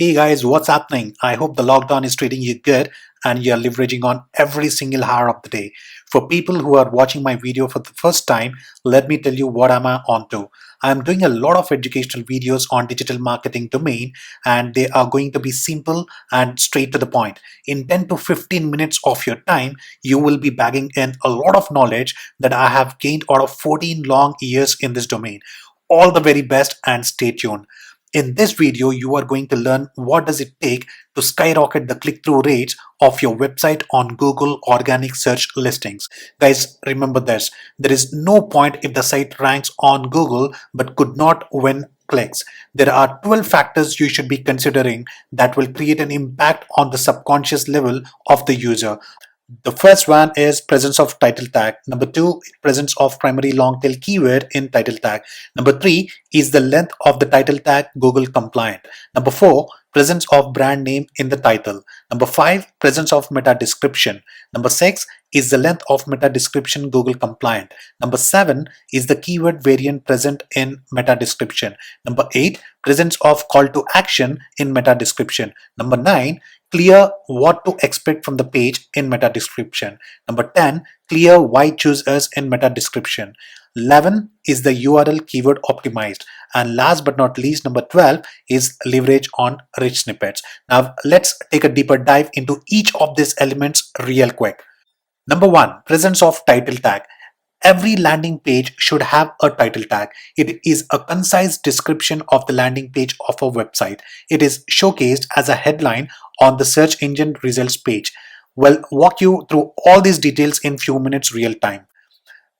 Hey guys, what's happening? I hope the lockdown is treating you good and you're leveraging on every single hour of the day. For people who are watching my video for the first time, let me tell you what am I onto. I'm doing a lot of educational videos on digital marketing domain and they are going to be simple and straight to the point. In 10 to 15 minutes of your time, you will be bagging in a lot of knowledge that I have gained out of 14 long years in this domain. All the very best and stay tuned. In this video, you are going to learn what does it take to skyrocket the click-through rates of your website on Google organic search listings. Guys, remember this. There is no point if the site ranks on Google but could not win clicks. There are 12 factors you should be considering that will create an impact on the subconscious level of the user. The first one is presence of title tag. Number two, presence of primary long tail keyword in title tag. Number three, is the length of the title tag Google compliant. Number four, presence of brand name in the title. Number five, presence of meta description. Number six, is the length of meta description Google compliant. Number seven, is the keyword variant present in meta description. Number eight, presence of call to action in meta description. Number nine, clear what to expect from the page in meta description. Number 10, clear why choose us in meta description. 11 is the URL keyword optimized. And last but not least, number 12 is leverage on rich snippets. Now let's take a deeper dive into each of these elements real quick. Number one, presence of title tag. Every landing page should have a title tag. It is a concise description of the landing page of a website. It is showcased as a headline on the search engine results page. We'll walk you through all these details in few minutes real time.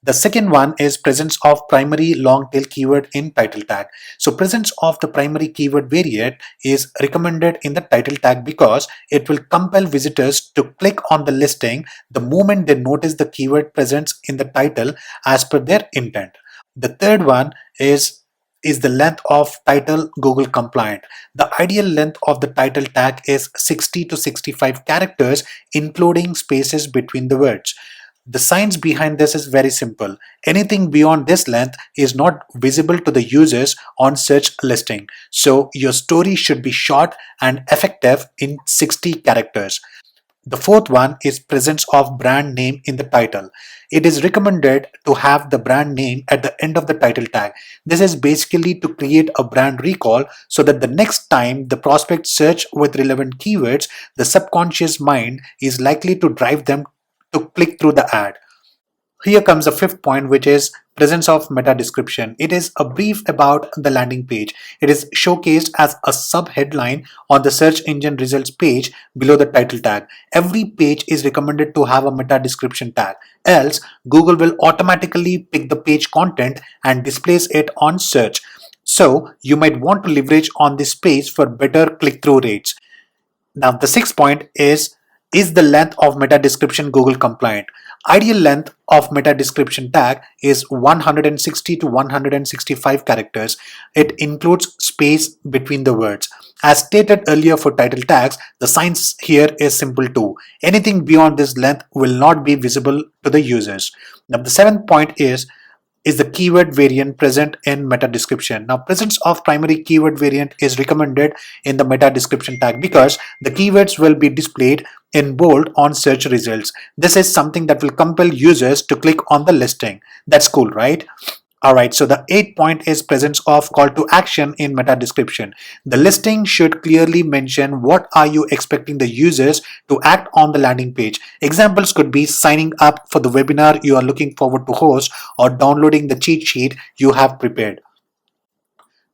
The second one is presence of primary long tail keyword in title tag. So presence of the primary keyword variant is recommended in the title tag because it will compel visitors to click on the listing the moment they notice the keyword presence in the title as per their intent. The third one is the length of title Google compliant. The ideal length of the title tag is 60 to 65 characters including spaces between the words. The science behind this is very simple. Anything beyond this length is not visible to the users on search listing. So your story should be short and effective in 60 characters. The fourth one is presence of brand name in the title. It is recommended to have the brand name at the end of the title tag. This is basically to create a brand recall so that the next time the prospects search with relevant keywords, the subconscious mind is likely to drive them to click through the ad. Here comes the fifth point, which is presence of meta description. It is a brief about the landing page. It is showcased as a sub-headline on the search engine results page below the title tag. Every page is recommended to have a meta description tag. Else, Google will automatically pick the page content and displays it on search. So, you might want to leverage on this page for better click-through rates. Now, the sixth point is the length of meta description Google compliant. Ideal length of meta description tag is 160 to 165 characters. It includes space between the words. As stated earlier for title tags, the science here is simple too. Anything beyond this length will not be visible to the users. Now the seventh point is the keyword variant present in meta description. Now presence of primary keyword variant is recommended in the meta description tag because the keywords will be displayed in bold on search results. This is something that will compel users to click on the listing. That's cool, right? Alright, so the eighth point is presence of call to action in meta description. The listing should clearly mention what are you expecting the users to act on the landing page. Examples could be signing up for the webinar you are looking forward to host or downloading the cheat sheet you have prepared.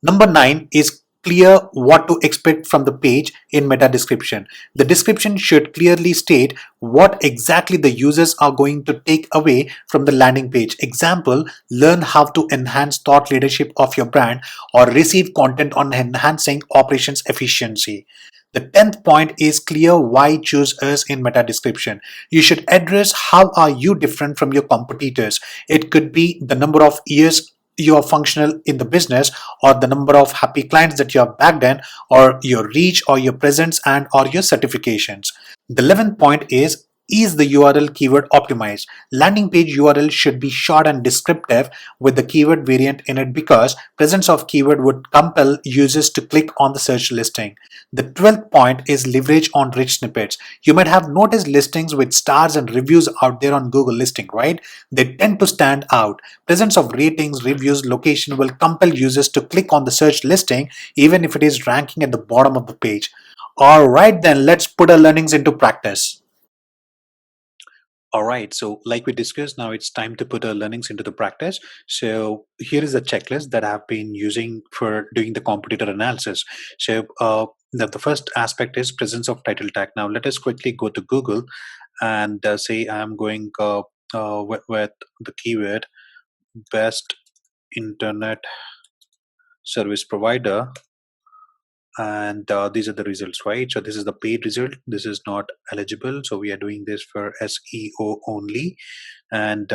Number 9 is clear what to expect from the page in meta description. The description should clearly state what exactly the users are going to take away from the landing page. Example, learn how to enhance thought leadership of your brand or receive content on enhancing operations efficiency. The 10th point is clear why choose us in meta description. You should address how are you different from your competitors. It could be the number of years you are functional in the business or the number of happy clients that you have backed in or your reach or your presence and or your certifications. The 11th point is Is the URL keyword optimized? Landing page URL should be short and descriptive with the keyword variant in it because presence of keyword would compel users to click on the search listing. The 12th point is leverage on rich snippets. You might have noticed listings with stars and reviews out there on Google listing, right? They tend to stand out. Presence of ratings, reviews, location will compel users to click on the search listing even if it is ranking at the bottom of the page. Alright then, let's put our learnings into practice. All right, so like we discussed, now it's time to put our learnings into the practice. So here is a checklist that I've been using for doing the competitor analysis. So the first aspect is presence of title tag. Now let us quickly go to Google and say I'm going with the keyword best internet service provider, and these are the results, right? So this is the paid result. This is not eligible, so we are doing this for SEO only. And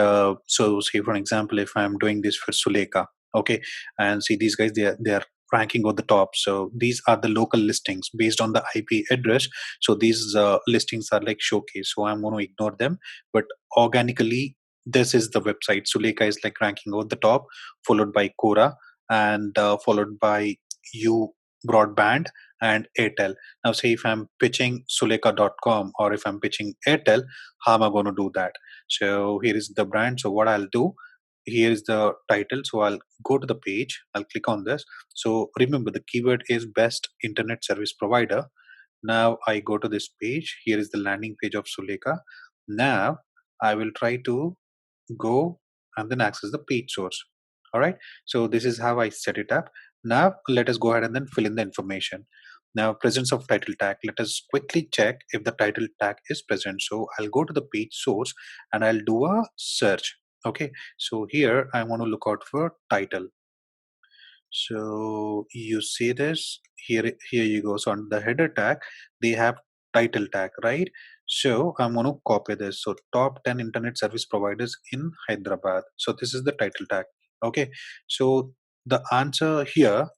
so say for example, if I'm doing this for Suleka, okay, and see these guys, they are ranking on the top. So these are the local listings based on the IP address. So these listings are like showcase, so I'm going to ignore them. But organically, this is the website. Suleka is like ranking on the top, followed by Quora, and followed by you broadband and Airtel. Now say if I'm pitching suleka.com or if I'm pitching Airtel, how am I going to do that? So here is the brand. So what I'll do, here is the title. So I'll go to the page, I'll click on this. So remember the keyword is best internet service provider. Now I go to this page. Here is the landing page of Suleka. Now I will try to go and then access the page source. All right, so this is how I set it up. Now let us go ahead and then fill in the information. Now presence of title tag, let us quickly check if the title tag is present. So I'll go to the page source and I'll do a search. Okay, so here I want to look out for title. So you see this here you go. So on the header tag they have title tag, right? So I'm going to copy this. So top 10 internet service providers in Hyderabad. So this is the title tag. Okay, so the answer here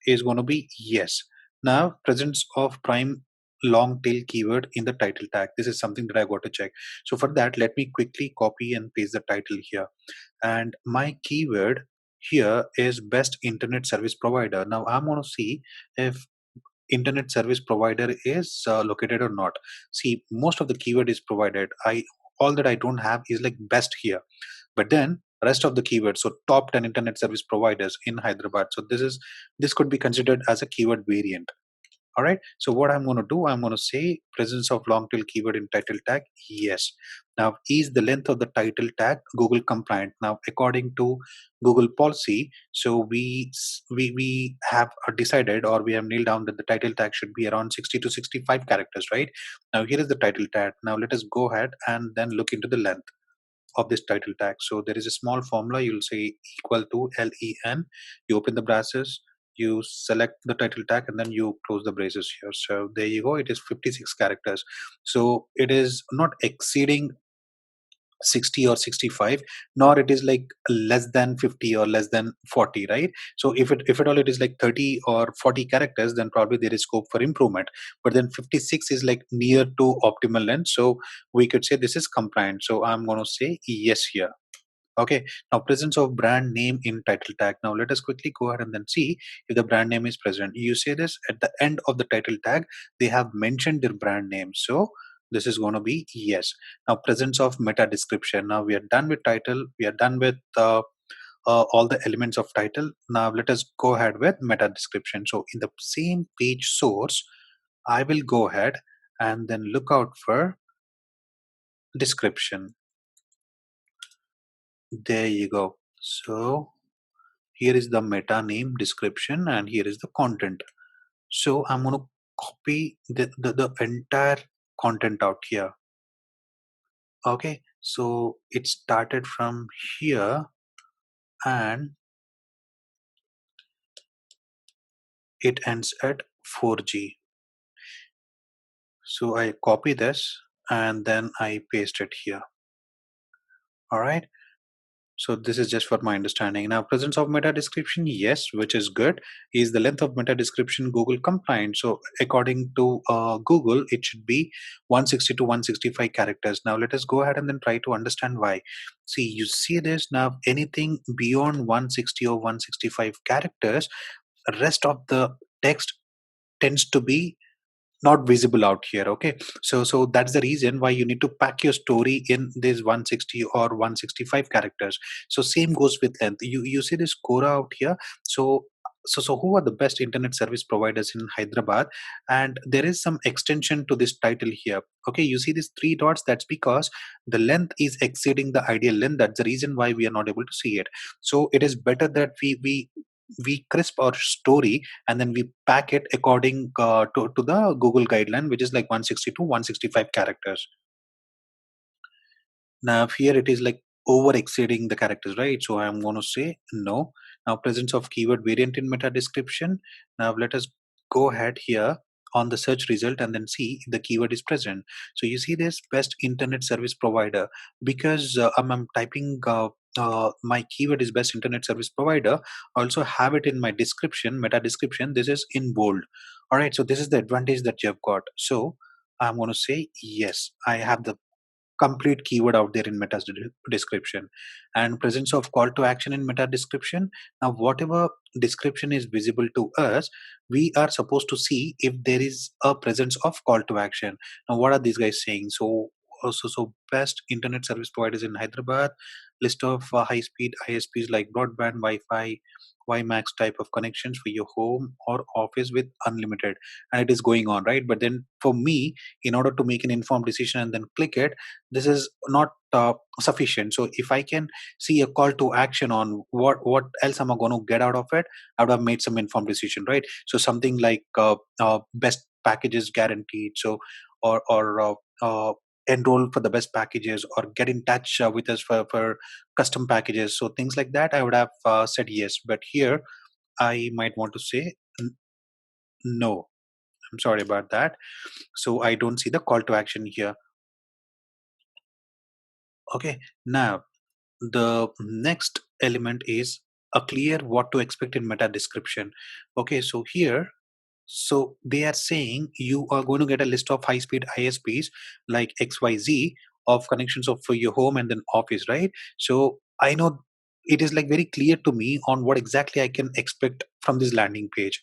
is going to be yes. Now presence of prime long tail keyword in the title tag, this is something that I got to check. So for that, let me quickly copy and paste the title here, and my keyword here is best internet service provider. Now I'm going to see if internet service provider is located or not. See, most of the keyword is provided. I all that I don't have is like best here, but then rest of the keywords, so top 10 internet service providers in Hyderabad. So this could be considered as a keyword variant. All right, so what I'm going to do, I'm going to say presence of long tail keyword in title tag, yes. Now is the length of the title tag Google compliant? Now according to Google policy, so we have decided, or we have nailed down that the title tag should be around 60 to 65 characters, right? Now here is the title tag. Now let us go ahead and then look into the length of this title tag. So there is a small formula. You'll say equal to len. You open the braces, you select the title tag, and then you close the braces here. So there you go. It is 56 characters. So it is not exceeding 60 or 65, nor it is like less than 50 or less than 40, right? So if at all it is like 30 or 40 characters, then probably there is scope for improvement. But then 56 is like near to optimal length, so we could say this is compliant. So I'm going to say yes here. Okay, now presence of brand name in title tag. Now let us quickly go ahead and then see if the brand name is present. You say this at the end of the title tag, they have mentioned their brand name. So this is going to be yes. Now presence of meta description. Now we are done with title. We are done with all the elements of title. Now let us go ahead with meta description. So in the same page source, I will go ahead and then look out for description. There you go. So here is the meta name description and here is the content. So I'm going to copy the entire content out here. Okay, so it started from here and it ends at 4G. So I copy this and then I paste it here. All right, So this is just for my understanding. Now, presence of meta description, yes, which is good. Is the length of meta description Google compliant? So according to Google, it should be 160 to 165 characters. Now let us go ahead and then try to understand why. See, you see this now. Anything beyond 160 or 165 characters, rest of the text tends to be not visible out here. Okay, so that's the reason why you need to pack your story in this 160 or 165 characters. So same goes with length. You see this Quora out here. So who are the best internet service providers in Hyderabad? And there is some extension to this title here. Okay, you see these three dots. That's because the length is exceeding the ideal length. That's the reason why we are not able to see it. So it is better that we crisp our story and then we pack it according to the Google guideline, which is like 160 to 165 characters. Now here it is like over exceeding the characters, right? So I'm going to say no. Now presence of keyword variant in meta description. Now let us go ahead here on the search result and then see if the keyword is present. So you see this best internet service provider because I'm typing my keyword is best internet service provider. I also have it in my description, meta description. This is in bold. All right. So this is the advantage that you have got. So I'm going to say yes. I have the complete keyword out there in meta description. And presence of call to action in meta description. Now whatever description is visible to us, we are supposed to see if there is a presence of call to action. Now what are these guys saying? So best internet service providers in Hyderabad, list of high speed ISPs like broadband, Wi-Fi, WiMAX type of connections for your home or office with unlimited. And it is going on, right? But then for me, in order to make an informed decision and then click it, this is not sufficient. So if I can see a call to action on what else am I going to get out of it, I would have made some informed decision, right? So something like best packages guaranteed. So or enroll for the best packages or get in touch with us for custom packages. So things like that, I would have said yes. But here I might want to say no. I'm sorry about that. So I don't see the call to action here. Okay, now the next element is a clear what to expect in meta description. Okay, so here, so they are saying you are going to get a list of high speed ISPs like XYZ of connections of for your home and then office, right? So I know it is like very clear to me on what exactly I can expect from this landing page.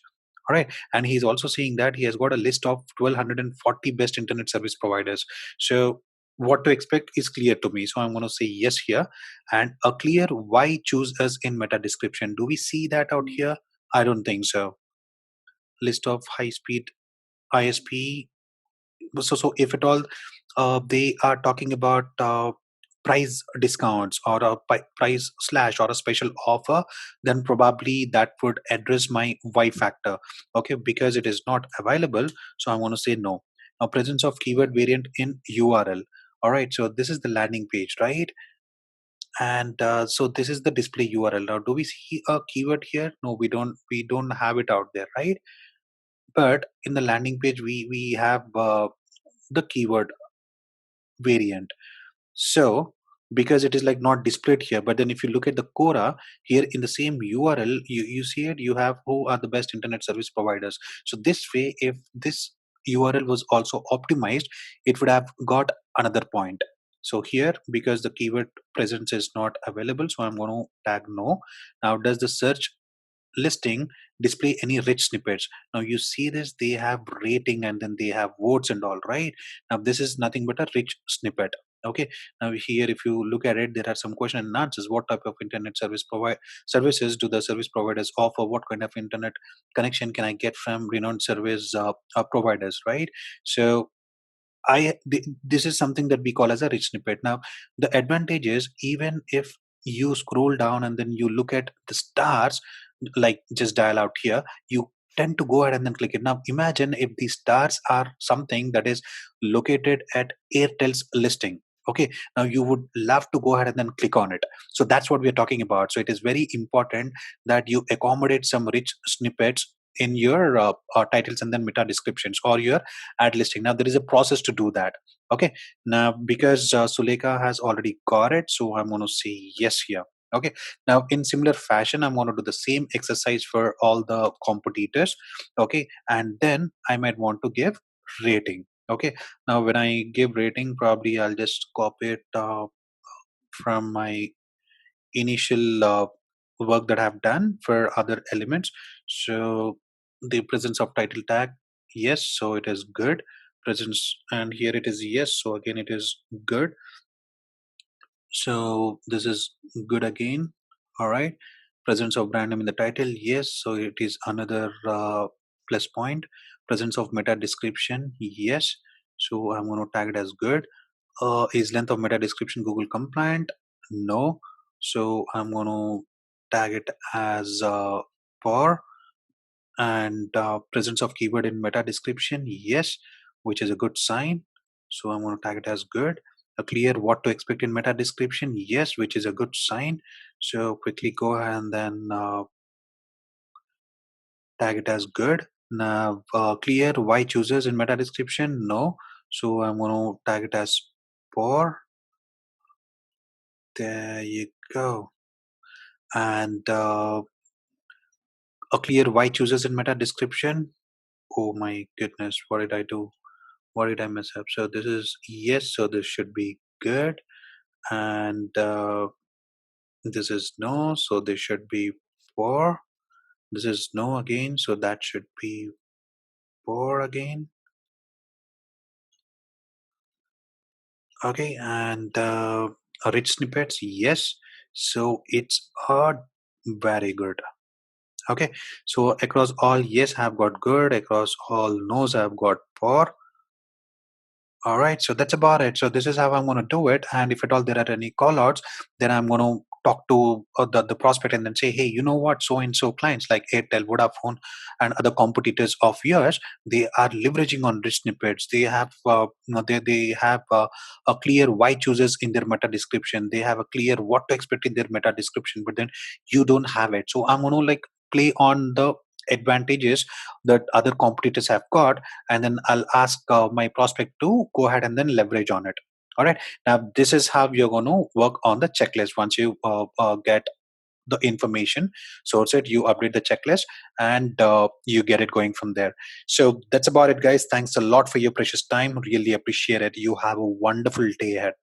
All right. And he's also saying that he has got a list of 1240 best internet service providers. So what to expect is clear to me. So I'm going to say yes here. And a clear why choose us in meta description. Do we see that out here? I don't think so. List of high speed ISP. So if at all they are talking about price discounts or a price slash or a special offer, then probably that would address my Y factor. Okay, because it is not available, so I'm going to say no. Now, presence of keyword variant in URL. All right, so this is the landing page, right? And so this is the display URL. Now, do we see a keyword here? No, we don't. We don't have it out there, right? But in the landing page, we have the keyword variant. So because it is like not displayed here, but then if you look at the Quora here in the same URL, you see it, you have who are the best internet service providers. So this way, if this URL was also optimized, it would have got another point. So here, because the keyword presence is not available, so I'm going to tag no. Now, does the search listing display any rich snippets? Now you see this, they have rating and then they have votes and all, right? Now this is nothing but a rich snippet. Okay, now here if you look at it, there are some question and answers. What type of internet services do the service providers offer? What kind of internet connection can I get from renowned service providers, right? So this is something that we call as a rich snippet. Now the advantage is, even if you scroll down and then you look at the stars, like just dial out here, you tend to go ahead and then click it. Now imagine if these stars are something that is located at Airtel's listing. Okay, now you would love to go ahead and then click on it. So that's what we're talking about. So it is very important that you accommodate some rich snippets in your titles and then meta descriptions or your ad listing. Now there is a process to do that. Okay, now because Suleka has already got it, so I'm going to say yes here. Okay, now in similar fashion, I'm going to do the same exercise for all the competitors. Okay, and then I might want to give rating. Okay, now when I give rating, probably I'll just copy it from my initial work that I've done for other elements. So the presence of title tag, yes, so it is good. Presence, and here it is yes, so again it is good. So this is good again. All right. Presence of brand name in the title, yes, so it is another plus point. Presence of meta description, yes, so I'm going to tag it as good. Is length of meta description Google compliant? No. So I'm going to tag it as for. And presence of keyword in meta description, yes, which is a good sign. So I'm going to tag it as good. A clear what to expect in meta description, yes, which is a good sign. So quickly go ahead and then tag it as good. Now clear why chooses in meta description, no. So I'm going to tag it as for. There you go. And a clear why chooses in meta description. Oh my goodness, what did I do? What did I mess up? So this is yes, so this should be good. And this is no, so this should be four. This is no again, so that should be four again. Okay, and rich snippets, yes. So it's very good. Okay, so across all yes I've got good, across all no's I've got poor. All right, so that's about it. So this is how I'm going to do it. And if at all there are any call outs, then I'm going to talk to the prospect and then say, hey, you know what, so and so clients like Airtel, Vodafone, and other competitors of yours, they are leveraging on rich snippets. They have, they have a clear why chooses in their meta description. They have a clear what to expect in their meta description, but then you don't have it. So I'm going to like play on the advantages that other competitors have got, and then I'll ask my prospect to go ahead and then leverage on it. All right. Now, this is how you're going to work on the checklist. Once you get the information source it, you update the checklist, and you get it going from there. So that's about it, guys. Thanks a lot for your precious time. Really appreciate it. You have a wonderful day ahead.